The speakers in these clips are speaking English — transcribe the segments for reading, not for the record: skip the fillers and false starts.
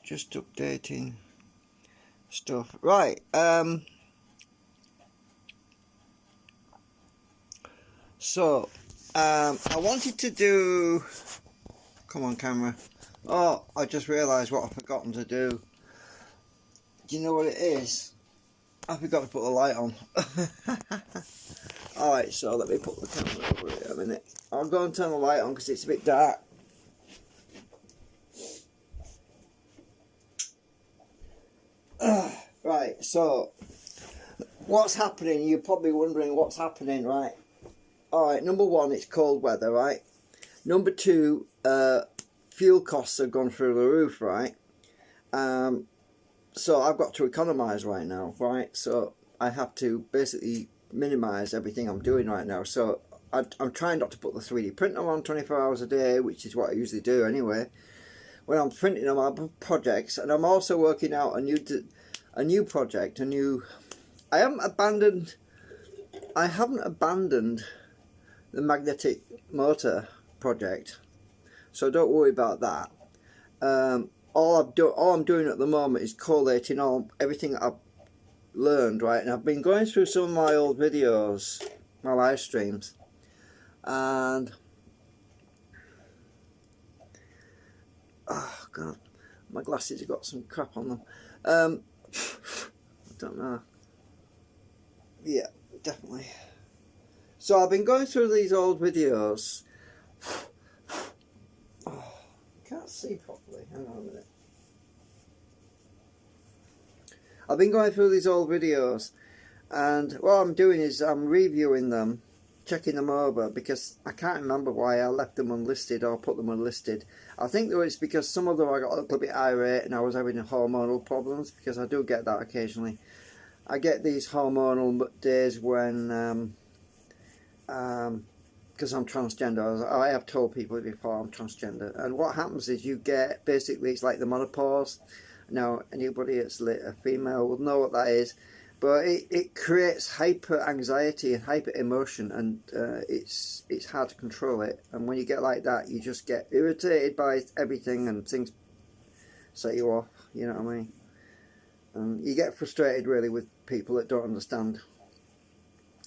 Just updating stuff. Right, so I wanted to do, come on camera. Oh, I just realised what I've forgotten to do. Do you know what it is? I forgot to put the light on. Alright, so let me put the camera over here a minute. I'll go and turn the light on because it's a bit dark. Right, so what's happening? You're probably wondering what's happening, right? Alright, number one, it's cold weather, right? Number two, fuel costs have gone through the roof, right? So I've got to economise right now, right? So I have to basically minimise everything I'm doing right now. So I'm trying not to put the 3D printer on 24 hours a day, which is what I usually do anyway, when I'm printing on my projects. And I'm also working out a new project, I haven't abandoned the magnetic motor project, so don't worry about that. All I'm doing at the moment is collating everything that I've learned, right? And I've been going through some of my old videos, my live streams, and oh god, my glasses have got some crap on them. I don't know. Yeah, definitely. So I've been going through these old videos. Oh, I can't see properly. Hang on a minute. I've been going through these old videos, and what I'm doing is I'm reviewing them, checking them over, because I can't remember why I left them unlisted or put them unlisted. I think that it's because some of them I got a little bit irate and I was having hormonal problems, because I do get that occasionally. I get these hormonal days when, because I'm transgender. I have told people before I'm transgender, and what happens is you get, basically it's like the menopause. Now anybody that's a female will know what that is, but it creates hyper anxiety and hyper emotion, and it's hard to control it. And when you get like that, you just get irritated by everything, and things set you off, you know what I mean? You get frustrated really with people that don't understand.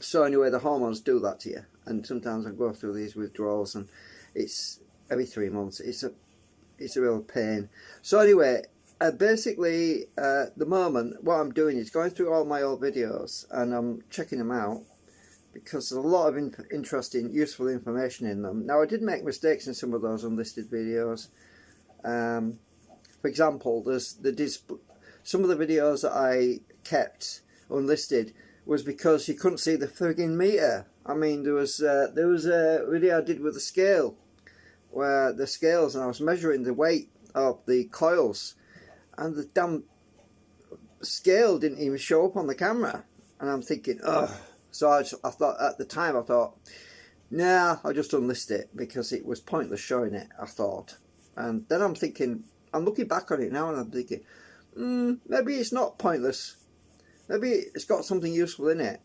So anyway, the hormones do that to you, and sometimes I go through these withdrawals, and it's every 3 months. It's a real pain. So anyway, basically at the moment what I'm doing is going through all my old videos and I'm checking them out, because there's a lot of interesting, useful information in them. Now I did make mistakes in some of those unlisted videos. For example, some of the videos that I kept unlisted was because you couldn't see the frigging meter. I mean, there was a video I did with a scale, where the scales, and I was measuring the weight of the coils, and the damn scale didn't even show up on the camera. And I'm thinking, ugh. So I thought, at the time I thought, nah, I'll just unlist it, because it was pointless showing it, I thought. And then I'm thinking, I'm looking back on it now and I'm thinking, maybe it's not pointless. Maybe it's got something useful in it.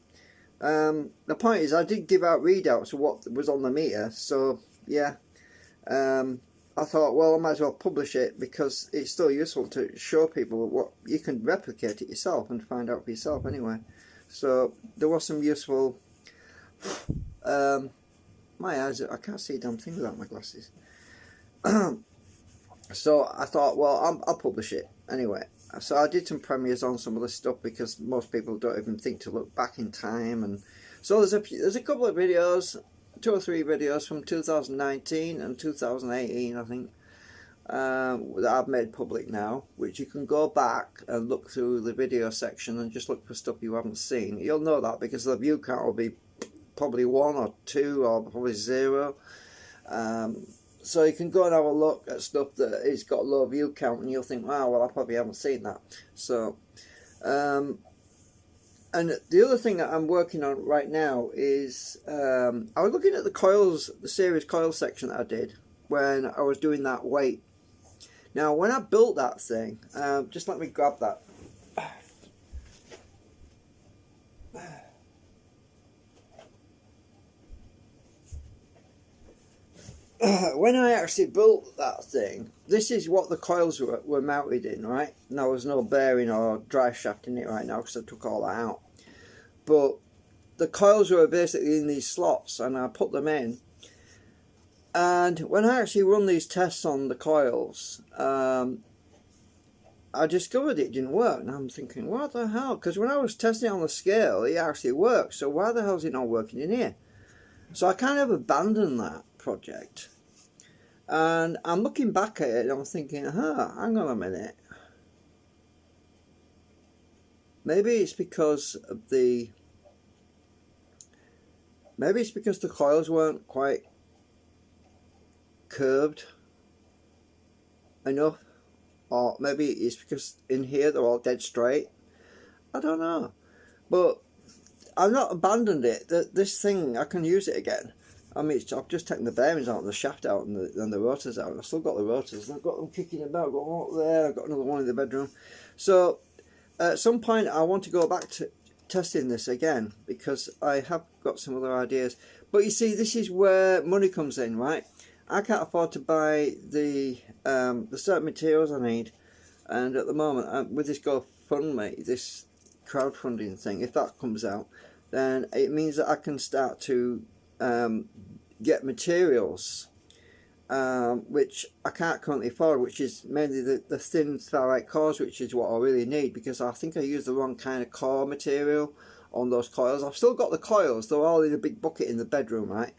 The point is, I did give out readouts of what was on the meter, so yeah. I thought, well, I might as well publish it, because it's still useful to show people what you can replicate it yourself and find out for yourself anyway. So there was some useful. My eyes, I can't see a damn thing without my glasses. So I thought, well, I'll publish it anyway. So I did some premieres on some of the stuff, because most people don't even think to look back in time. And so there's a couple of videos, 2 or 3 videos from 2019 and 2018, I think, that I've made public now, which you can go back and look through the video section and just look for stuff you haven't seen. You'll know that because the view count will be probably 1 or 2 or probably 0. So you can go and have a look at stuff that has got low view count, and you'll think, wow, well, I probably haven't seen that. So and the other thing that I'm working on right now is, I was looking at the coils, the series coil section that I did when I was doing that weight. Now, when I built that thing, just let me grab that. when I actually built that thing, this is what the coils were mounted in, right? And there was no bearing or drive shaft in it right now because I took all that out. But the coils were basically in these slots, and I put them in. And when I actually run these tests on the coils, I discovered it didn't work, and I'm thinking, what the hell? Because when I was testing it on the scale, it actually worked. So why the hell is it not working in here? So I kind of abandoned that project. And I'm looking back at it and I'm thinking, hang on a minute. Maybe it's because of the coils weren't quite curved enough, or maybe it's because in here they're all dead straight. I don't know, but I've not abandoned it. This thing, I can use it again. I mean, I've just taken the bearings out and the shaft out and the rotors out, and I've still got the rotors, and I've got them kicking about. I've got one up there, I've got another one in the bedroom. So at some point I want to go back to testing this again, because I have got some other ideas. But you see, this is where money comes in, right? I can't afford to buy the certain materials I need, and at the moment, with this GoFundMe, this crowdfunding thing, if that comes out, then it means that I can start to get materials which I can't currently afford, which is mainly the thin ferrite cores, which is what I really need, because I think I used the wrong kind of core material on those coils. I've still got the coils, they're all in a big bucket in the bedroom, right?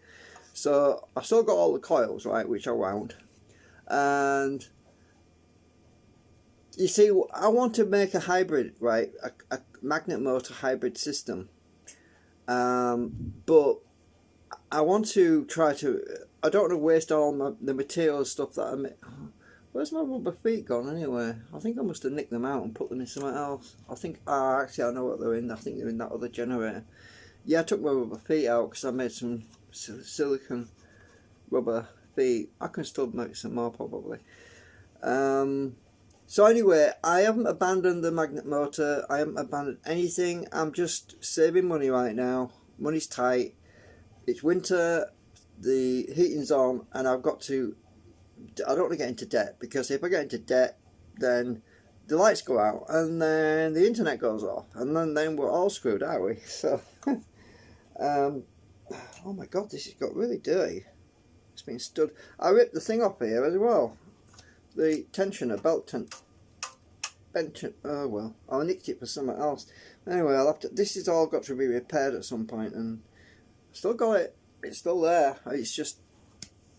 So I've still got all the coils, right, which I wound. And you see, I want to make a hybrid, right, a magnet motor hybrid system, but I want to try to, I don't want to waste all the material stuff that I make. Where's my rubber feet gone anyway? I think I must have nicked them out and put them in somewhere else. I think, actually I know what they're in. I think they're in that other generator. Yeah, I took my rubber feet out because I made some silicone rubber feet. I can still make some more probably. So anyway, I haven't abandoned the magnet motor. I haven't abandoned anything. I'm just saving money right now. Money's tight. It's winter, the heating's on, and I don't want to get into debt, because if I get into debt, then the lights go out, and then the internet goes off, and then we're all screwed, aren't we? So, oh my god, this has got really dirty. It's been stood. I ripped the thing off here as well. The tensioner, belt tension. Oh well, I nicked it for something else. Anyway, this has all got to be repaired at some point, and still got it. It's still there. It's just,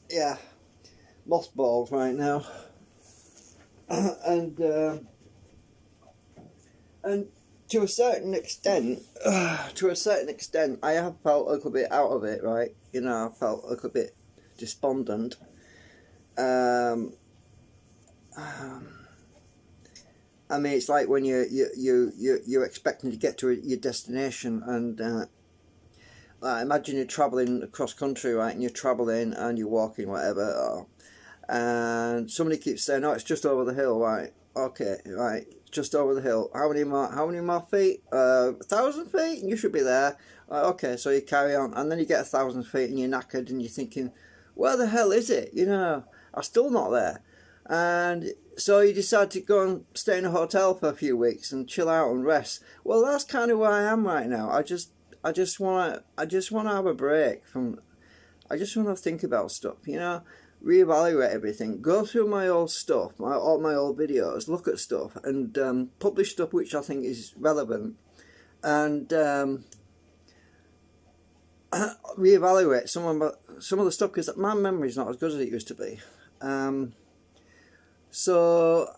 yeah, mothballed right now. and to a certain extent, I have felt a little bit out of it, right? You know, I felt a little bit despondent. I mean, it's like when you're expecting to get to your destination, and imagine you're travelling across country, right, and you're travelling and you're walking, whatever, and somebody keeps saying, oh, it's just over the hill, right, okay, right, just over the hill, how many more feet, 1,000 feet, and you should be there, okay, so you carry on, and then you get 1,000 feet and you're knackered and you're thinking, where the hell is it, you know, I'm still not there. And so you decide to go and stay in a hotel for a few weeks and chill out and rest. Well, that's kind of where I am right now. I just want to have a break from. I just want to think about stuff, you know, reevaluate everything, go through my old stuff, all my old videos, look at stuff, and publish stuff which I think is relevant, and reevaluate some of the stuff, because my memory's not as good as it used to be. So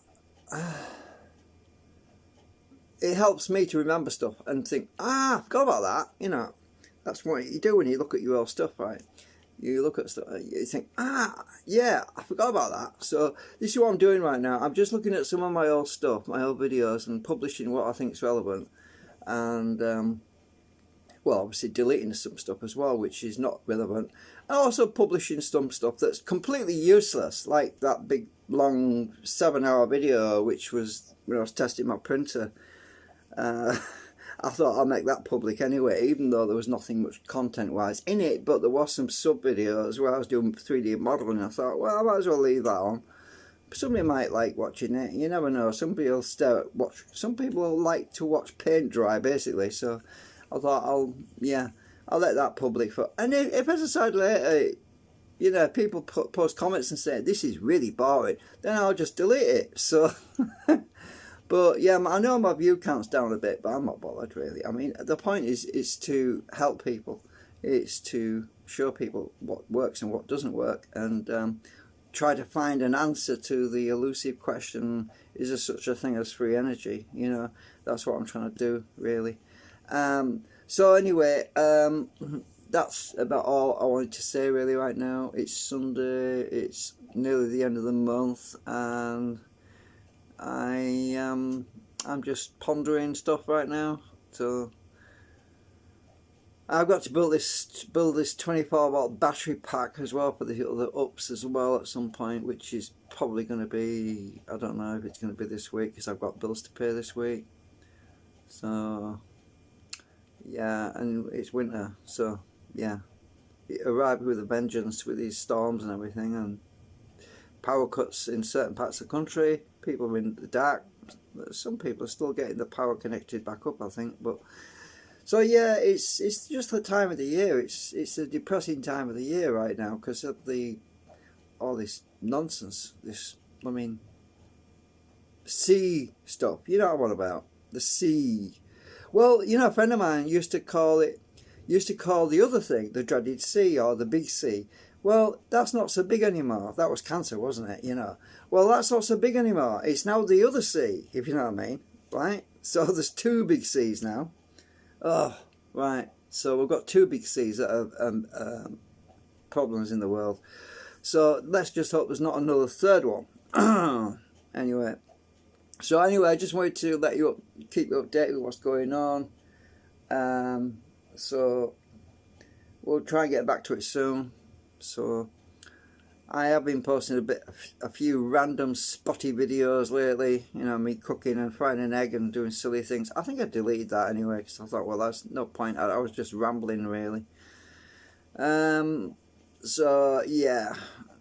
it helps me to remember stuff and think, I forgot about that, you know. That's what you do when you look at your old stuff, right? You look at stuff, you think, yeah, I forgot about that. So this is what I'm doing right now. I'm just looking at some of my old stuff, my old videos, and publishing what I think is relevant. And, well, obviously deleting some stuff as well, which is not relevant. And also publishing some stuff that's completely useless, like that big, long 7-hour video, which was when I was testing my printer. I thought I'll make that public anyway, even though there was nothing much content-wise in it, but there was some sub-videos where I was doing 3D modelling. I thought, well, I might as well leave that on. Somebody might like watching it. You never know. Somebody will watch. Some people will like to watch paint dry, basically. So I thought I'll let that public for. And if I decide later, you know, people post comments and say this is really boring, then I'll just delete it. So, but yeah, I know my view count's down a bit, but I'm not bothered really. I mean, the point is to help people. It's to show people what works and what doesn't work, and try to find an answer to the elusive question, is there such a thing as free energy? You know, that's what I'm trying to do, really. So anyway, that's about all I wanted to say really right now. It's Sunday, it's nearly the end of the month, and I'm just pondering stuff right now. So I've got to build this 24-volt battery pack as well for the other ups as well at some point, which is probably going to be, I don't know if it's going to be this week because I've got bills to pay this week. So yeah, and it's winter, so yeah, it arrived with a vengeance with these storms and everything, and power cuts in certain parts of the country. People are in the dark. Some people are still getting the power connected back up, I think, but. So yeah, it's just the time of the year. It's a depressing time of the year right now because of all this nonsense. I mean, sea stuff. You know what I'm about, the sea. Well, you know, a friend of mine used to call the other thing the dreaded sea or the big sea. Well, that's not so big anymore. That was cancer, wasn't it? You know. Well, that's not so big anymore. It's now the other sea, if you know what I mean, right? So there's two big seas now. Oh, right. So we've got two big seas that have problems in the world. So let's just hope there's not another third one. Anyway, I just wanted to keep you updated with what's going on. So we'll try and get back to it soon. So I have been posting a few random spotty videos lately, you know, me cooking and frying an egg and doing silly things. I think I deleted that anyway because I thought, well, that's no point. I was just rambling really. So yeah,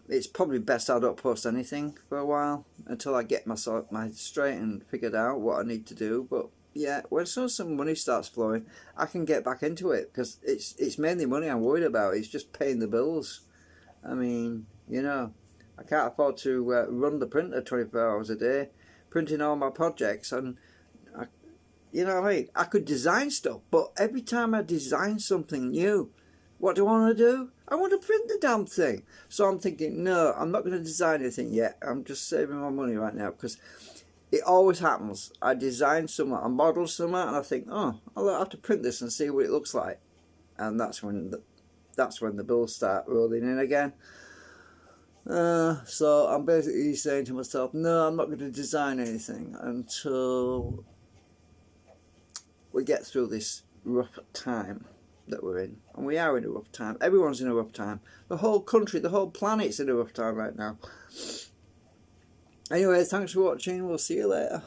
it's probably best I don't post anything for a while until I get my head straight and figured out what I need to do. But yeah, when some money starts flowing, I can get back into it because it's mainly money I'm worried about. It's just paying the bills. I mean, you know, I can't afford to run the printer 24 hours a day, printing all my projects, and you know what I mean? I could design stuff, but every time I design something new, what do I want to do? I want to print the damn thing. So I'm thinking, no, I'm not going to design anything yet. I'm just saving my money right now because it always happens. I design something, I model something, and I think, oh, I'll have to print this and see what it looks like, and that's when the bills start rolling in again. So I'm basically saying to myself, no, I'm not going to design anything until we get through this rough time that we're in. And we are in a rough time. Everyone's in a rough time. The whole country, the whole planet's in a rough time right now. Anyway, thanks for watching. We'll see you later.